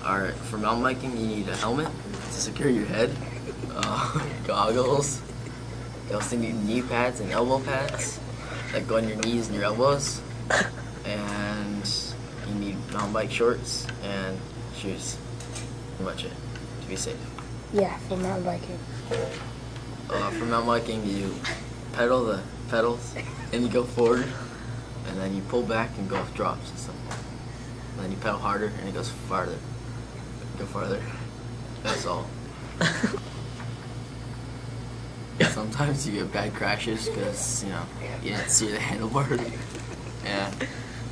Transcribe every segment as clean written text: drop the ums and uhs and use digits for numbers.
Alright, for mountain biking, you need a helmet to secure your head, goggles. You also need knee pads and elbow pads that go on your knees and your elbows. And you need mountain bike shorts and shoes. Pretty much it, to be safe. Yeah, for mountain biking. For mountain biking, you pedal the pedals and you go forward, and then you pull back and go off drops and stuff. And then you pedal harder and it goes farther. Go farther. That's all. Sometimes you get bad crashes because, you know, you didn't see the handlebar. Yeah,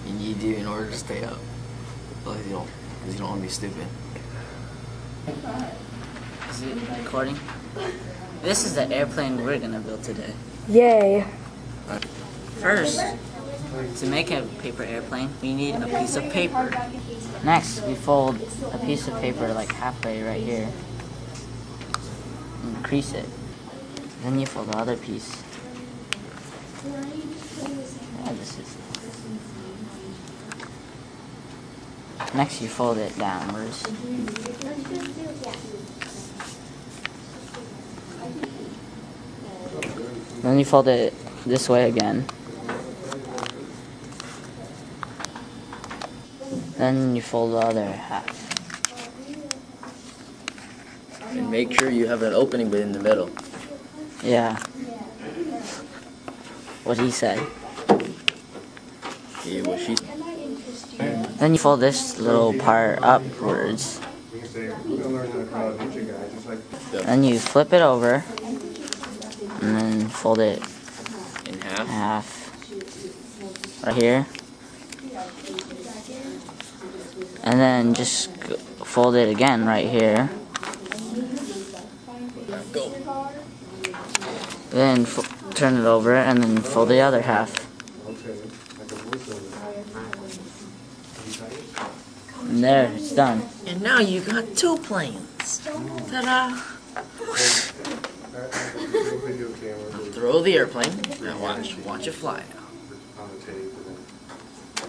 you need to in order to stay up. Because you don't want to be stupid. Is it recording? This is the airplane we're gonna build today. Yay. First, to make a paper airplane, we need a piece of paper. Next, we fold a piece of paper like halfway right here and crease it. Then you fold the other piece. Yeah, this is. Next, you fold it downwards. Then you fold it this way again. Then you fold the other half. And make sure you have an opening in the middle. Yeah. What he said. Yeah, what she. Then you fold this little part upwards. Then you flip it over. And then fold it In half. half. Right here. And then just fold it again right here. Go. Then turn it over and then fold the other half. And there, it's done. And now you got two planes. Ta-da! Throw the airplane and watch it fly.